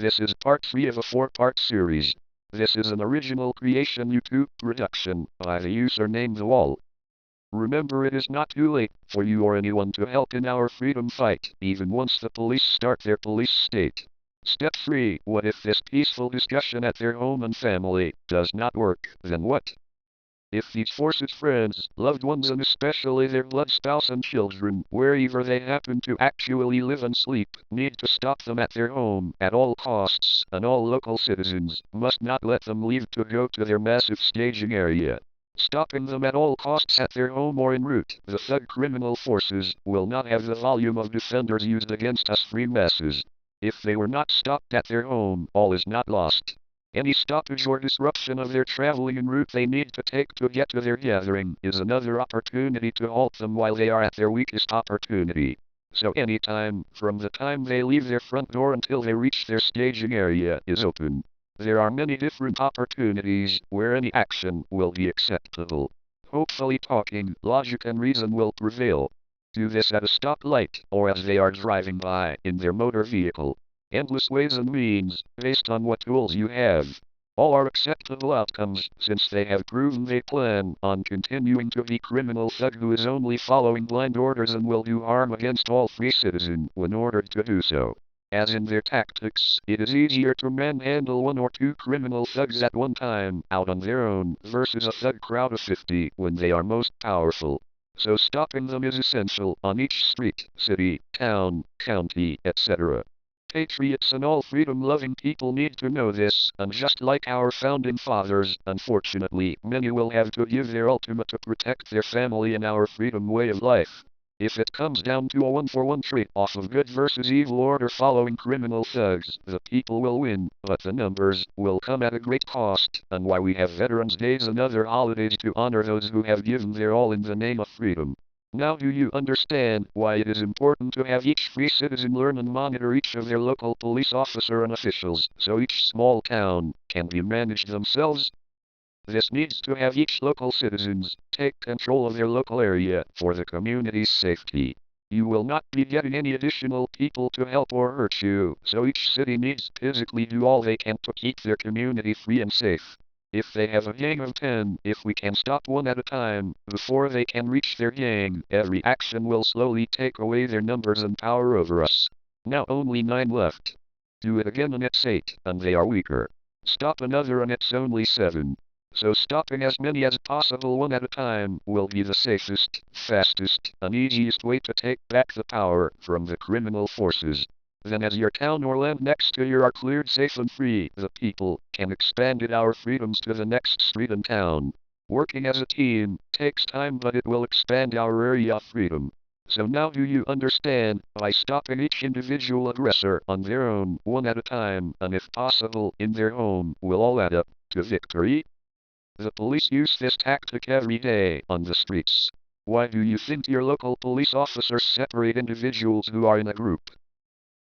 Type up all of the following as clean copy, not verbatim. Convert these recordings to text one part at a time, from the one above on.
This is part 3 of a 4-part series. This is an original creation YouTube production by the username The Wall. Remember, it is not too late for you or anyone to help in our freedom fight, even once the police start their police state. Step 3. What if this peaceful discussion at their home and family does not work? Then what? If these forces friends, loved ones, and especially their blood spouse and children, wherever they happen to actually live and sleep, need to stop them at their home at all costs, and all local citizens must not let them leave to go to their massive staging area. Stopping them at all costs at their home or en route, the thug criminal forces will not have the volume of defenders used against us free masses. If they were not stopped at their home, all is not lost. Any stoppage or disruption of their traveling en route they need to take to get to their gathering is another opportunity to halt them while they are at their weakest opportunity. So any time, from the time they leave their front door until they reach their staging area, is open. There are many different opportunities where any action will be acceptable. Hopefully talking, logic and reason will prevail. Do this at a stoplight, or as they are driving by in their motor vehicle. Endless ways and means, based on what tools you have. All are acceptable outcomes, since they have proven they plan on continuing to be criminal thug who is only following blind orders and will do harm against all free citizen when ordered to do so. As in their tactics, it is easier to manhandle 1 or 2 criminal thugs at one time, out on their own, versus a thug crowd of 50 when they are most powerful. So stopping them is essential on each street, city, town, county, etc. Patriots and all freedom-loving people need to know this, and just like our founding fathers, unfortunately, many will have to give their ultimate to protect their family and our freedom way of life. If it comes down to a 1-for-1 trade-off of good versus evil order following criminal thugs, the people will win, but the numbers will come at a great cost, and why we have Veterans Days and other holidays to honor those who have given their all in the name of freedom. Now do you understand why it is important to have each free citizen learn and monitor each of their local police officer and officials, so each small town can be managed themselves? This needs to have each local citizens take control of their local area for the community's safety. You will not be getting any additional people to help or hurt you, so each city needs to physically do all they can to keep their community free and safe. If they have a gang of 10, if we can stop one at a time, before they can reach their gang, every action will slowly take away their numbers and power over us. Now only 9 left. Do it again and it's 8, and they are weaker. Stop another and it's only 7. So stopping as many as possible one at a time will be the safest, fastest, and easiest way to take back the power from the criminal forces. Then as your town or land next to you are cleared safe and free, the people can expand our freedoms to the next street and town. Working as a team takes time, but it will expand our area of freedom. So now do you understand, by stopping each individual aggressor on their own, one at a time, and if possible, in their home, will all add up to victory? The police use this tactic every day on the streets. Why do you think your local police officers separate individuals who are in a group?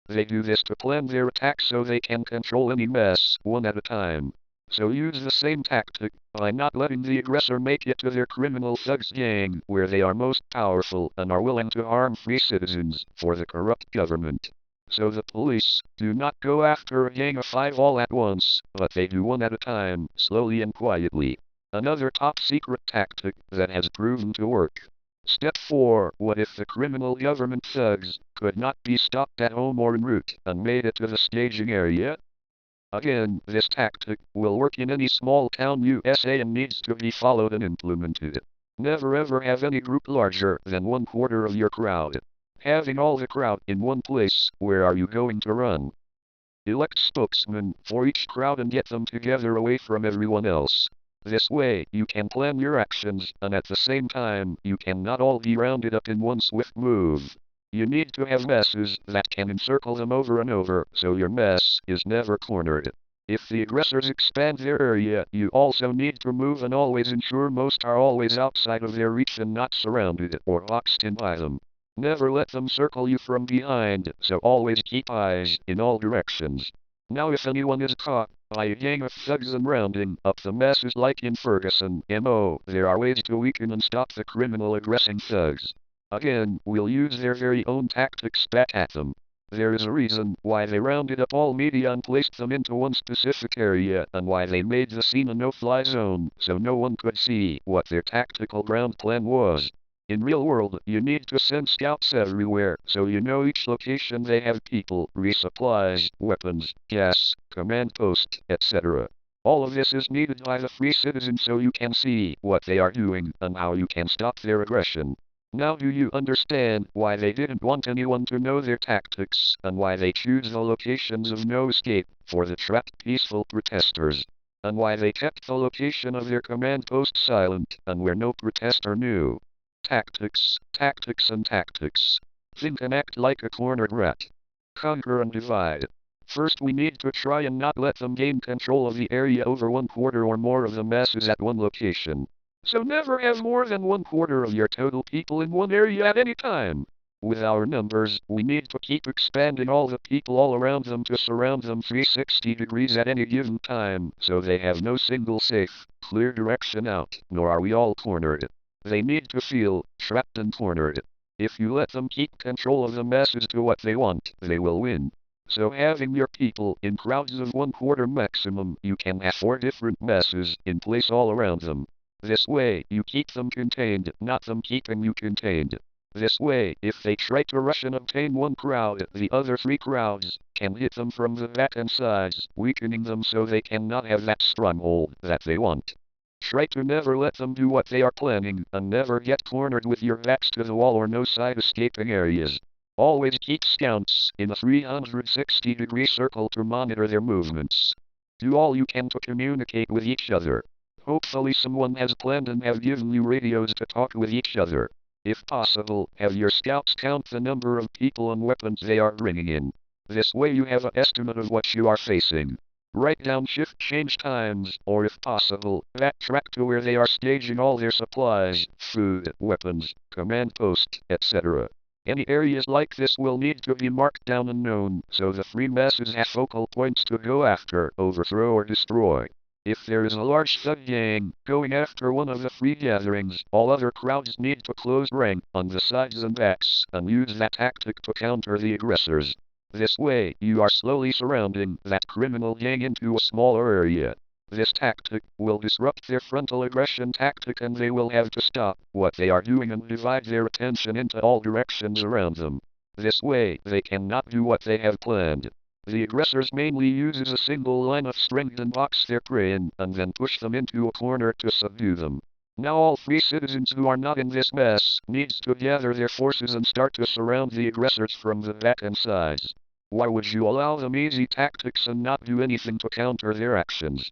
They do this to plan their attacks so they can control any mess, one at a time. So use the same tactic by not letting the aggressor make it to their criminal thugs gang, where they are most powerful and are willing to harm free citizens for the corrupt government. So the police do not go after a gang of 5 all at once, but they do one at a time, slowly and quietly. Another top-secret tactic that has proven to work. Step 4. What if the criminal government thugs could not be stopped at home or en route and made it to the staging area? Again, this tactic will work in any small town USA and needs to be followed and implemented. Never ever have any group larger than 1/4 of your crowd. Having all the crowd in one place, where are you going to run? Elect spokesmen for each crowd and get them together away from everyone else. This way, you can plan your actions, and at the same time, you cannot all be rounded up in one swift move. You need to have masses that can encircle them over and over, so your mass is never cornered. If the aggressors expand their area, you also need to move and always ensure most are always outside of their reach and not surrounded or boxed in by them. Never let them circle you from behind, so always keep eyes in all directions. Now if anyone is caught by a gang of thugs and rounding up the masses like in Ferguson, MO, there are ways to weaken and stop the criminal aggressing thugs. Again, we'll use their very own tactics back at them. There is a reason why they rounded up all media and placed them into one specific area, and why they made the scene a no-fly zone, so no one could see what their tactical ground plan was. In real world, you need to send scouts everywhere, so you know each location they have people, resupplies, weapons, gas, command post, etc. All of this is needed by the free citizens so you can see what they are doing and how you can stop their aggression. Now do you understand why they didn't want anyone to know their tactics, and why they choose the locations of no escape for the trapped peaceful protesters? And why they kept the location of their command post silent, and where no protester knew? Tactics, tactics and tactics. Think and act like a cornered rat. Conquer and divide. First we need to try and not let them gain control of the area over 1/4 or more of the masses at one location. So never have more than 1/4 of your total people in one area at any time. With our numbers, we need to keep expanding all the people all around them to surround them 360 degrees at any given time, so they have no single safe, clear direction out, nor are we all cornered. They need to feel trapped and cornered. If you let them keep control of the masses to what they want, they will win. So having your people in crowds of 1/4 maximum, you can have 4 different masses in place all around them. This way, you keep them contained, not them keeping you contained. This way, if they try to rush and obtain one crowd, the other 3 crowds can hit them from the back and sides, weakening them so they cannot have that stronghold that they want. Try to never let them do what they are planning, and never get cornered with your backs to the wall or no side escaping areas. Always keep scouts in a 360-degree circle to monitor their movements. Do all you can to communicate with each other. Hopefully someone has planned and have given you radios to talk with each other. If possible, have your scouts count the number of people and weapons they are bringing in. This way you have an estimate of what you are facing. Write down shift change times, or if possible, backtrack to where they are staging all their supplies, food, weapons, command post, etc. Any areas like this will need to be marked down and known, so the free masses have focal points to go after, overthrow or destroy. If there is a large thug gang going after one of the free gatherings, all other crowds need to close rank on the sides and backs, and use that tactic to counter the aggressors. This way, you are slowly surrounding that criminal gang into a smaller area. This tactic will disrupt their frontal aggression tactic and they will have to stop what they are doing and divide their attention into all directions around them. This way, they cannot do what they have planned. The aggressors mainly uses a single line of strength and box their prey in, and then push them into a corner to subdue them. Now all free citizens who are not in this mess needs to gather their forces and start to surround the aggressors from the back and sides. Why would you allow them easy tactics and not do anything to counter their actions?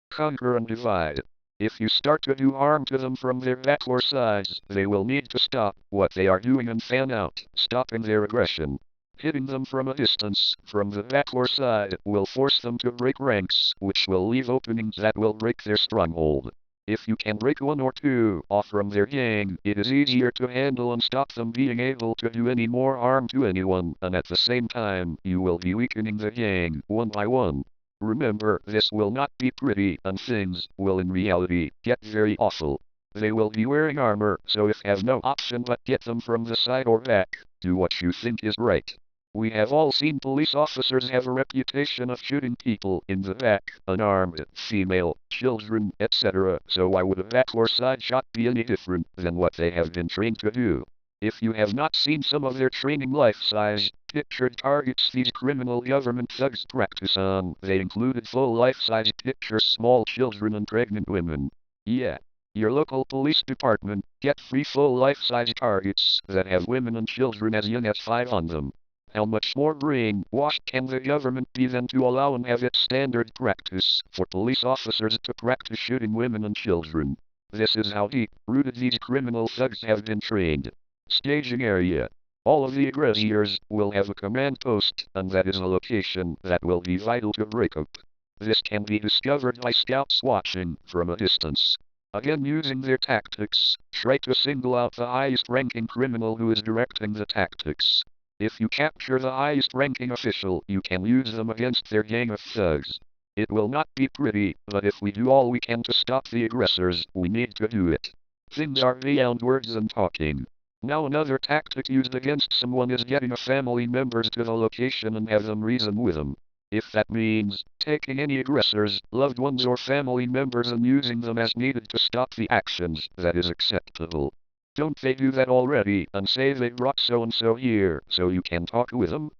Conquer and divide. If you start to do harm to them from their back or sides, they will need to stop what they are doing and fan out, stopping their aggression. Hitting them from a distance, from the back or side, will force them to break ranks, which will leave openings that will break their stronghold. If you can break 1 or 2 off from their gang, it is easier to handle and stop them being able to do any more harm to anyone, and at the same time, you will be weakening the gang, one by one. Remember, this will not be pretty, and things will in reality get very awful. They will be wearing armor, so if have no option but get them from the side or back, do what you think is right. We have all seen police officers have a reputation of shooting people in the back, unarmed, female, children, etc. So why would a back or side shot be any different than what they have been trained to do? If you have not seen some of their training life-size, pictured targets these criminal government thugs practice on, they included full life-size pictures small children and pregnant women. Yeah. Your local police department, get free full life-size targets that have women and children as young as 5 on them. How much more brainwashed can the government be than to allow and have it standard practice for police officers to practice shooting women and children? This is how deep-rooted these criminal thugs have been trained. Staging area. All of the aggressors will have a command post, and that is a location that will be vital to break up. This can be discovered by scouts watching from a distance. Again using their tactics, try to single out the highest ranking criminal who is directing the tactics. If you capture the highest ranking official, you can use them against their gang of thugs. It will not be pretty, but if we do all we can to stop the aggressors, we need to do it. Things are beyond words and talking. Now another tactic used against someone is getting a family members to the location and have them reason with them. If that means taking any aggressors, loved ones or family members and using them as needed to stop the actions, that is acceptable. Don't they do that already and say they brought so-and-so here so you can talk with them?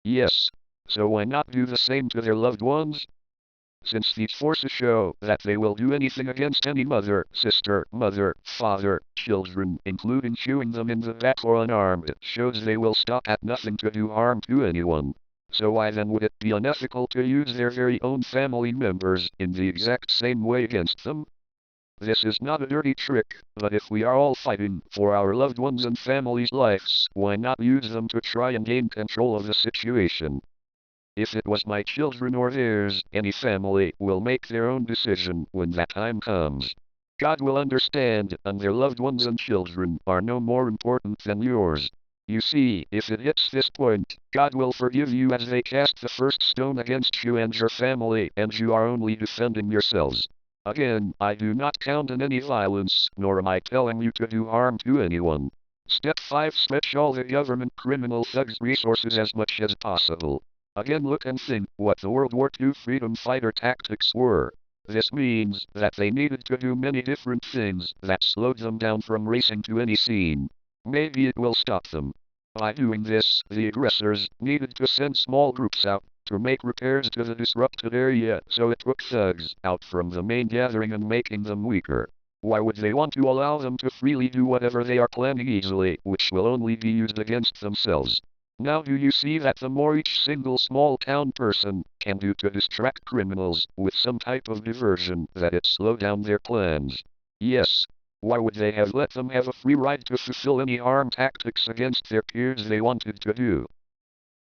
Yes. So why not do the same to their loved ones? Since these forces show that they will do anything against any mother, sister, mother, father, children, including chewing them in the back or an arm, it shows they will stop at nothing to do harm to anyone. So why then would it be unethical to use their very own family members in the exact same way against them? This is not a dirty trick, but if we are all fighting for our loved ones and families' lives, why not use them to try and gain control of the situation? If it was my children or theirs, any family will make their own decision when that time comes. God will understand, and their loved ones and children are no more important than yours. You see, if it hits this point, God will forgive you as they cast the first stone against you and your family, and you are only defending yourselves. Again, I do not condone any violence, nor am I telling you to do harm to anyone. Step 5. Stretch all the government criminal thugs' resources as much as possible. Again, look and think what the World War II freedom fighter tactics were. This means that they needed to do many different things that slowed them down from racing to any scene. Maybe it will stop them. By doing this, the aggressors needed to send small groups out to make repairs to the disrupted area, so it took thugs out from the main gathering and making them weaker. Why would they want to allow them to freely do whatever they are planning easily, which will only be used against themselves? Now do you see that the more each single small town person can do to distract criminals with some type of diversion, that it slow down their plans? Yes. Why would they have let them have a free ride to fulfill any harm tactics against their peers they wanted to do?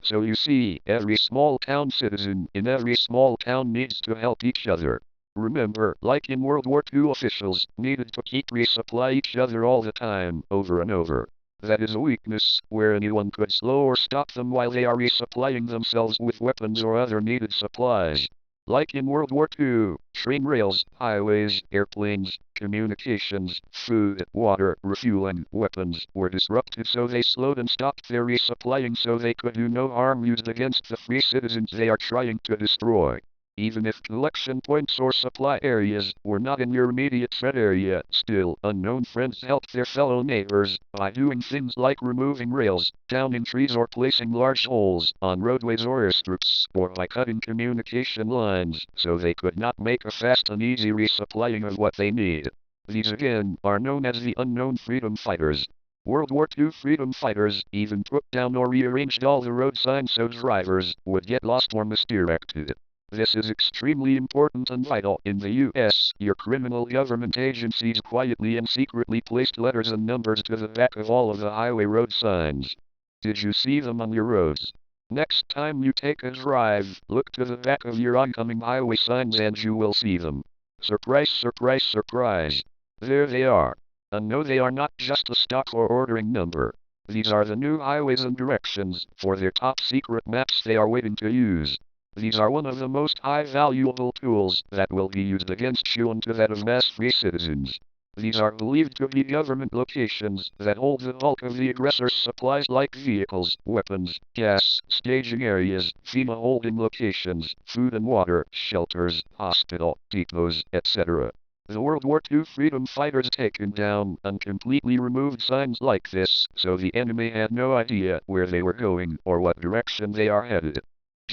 So you see, every small town citizen in every small town needs to help each other. Remember, like in World War II, officials needed to keep resupply each other all the time, over and over. That is a weakness, where anyone could slow or stop them while they are resupplying themselves with weapons or other needed supplies. Like in World War II, train rails, highways, airplanes, communications, food, water, refueling, weapons were disrupted, so they slowed and stopped their resupplying so they could do no harm used against the free citizens they are trying to destroy. Even if collection points or supply areas were not in your immediate threat area, still, unknown friends helped their fellow neighbors by doing things like removing rails, downing trees, or placing large holes on roadways or airstrips, or by cutting communication lines so they could not make a fast and easy resupplying of what they need. These again are known as the unknown freedom fighters. World War II freedom fighters even took down or rearranged all the road signs so drivers would get lost or misdirected. This is extremely important and vital. In the US, your criminal government agencies quietly and secretly placed letters and numbers to the back of all of the highway road signs. Did you see them on your roads? Next time you take a drive, look to the back of your oncoming highway signs and you will see them. Surprise, surprise, surprise. There they are. And no, they are not just a stock or ordering number. These are the new highways and directions for their top secret maps they are waiting to use. These are one of the most high valuable tools that will be used against you and to that of mass free citizens. These are believed to be government locations that hold the bulk of the aggressor's supplies like vehicles, weapons, gas, staging areas, FEMA holding locations, food and water, shelters, hospital, depots, etc. The World War II freedom fighters taken down and completely removed signs like this, so the enemy had no idea where they were going or what direction they are headed.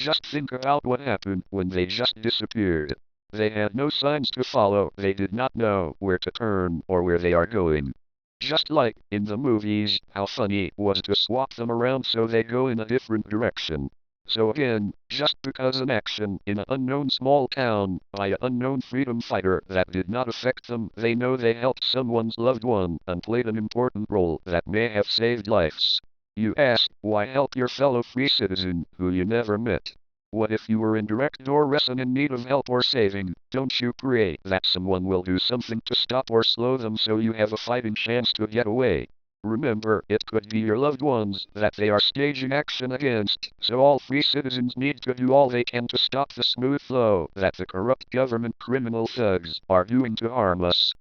Just think about what happened when they just disappeared. They had no signs to follow, they did not know where to turn or where they are going. Just like in the movies, how funny it was to swap them around so they go in a different direction. So again, just because an action in an unknown small town by an unknown freedom fighter that did not affect them, they know they helped someone's loved one and played an important role that may have saved lives. You ask, why help your fellow free citizen who you never met? What if you were in direct duress and in need of help or saving? Don't you pray that someone will do something to stop or slow them so you have a fighting chance to get away? Remember, it could be your loved ones that they are staging action against, so all free citizens need to do all they can to stop the smooth flow that the corrupt government criminal thugs are doing to harm us.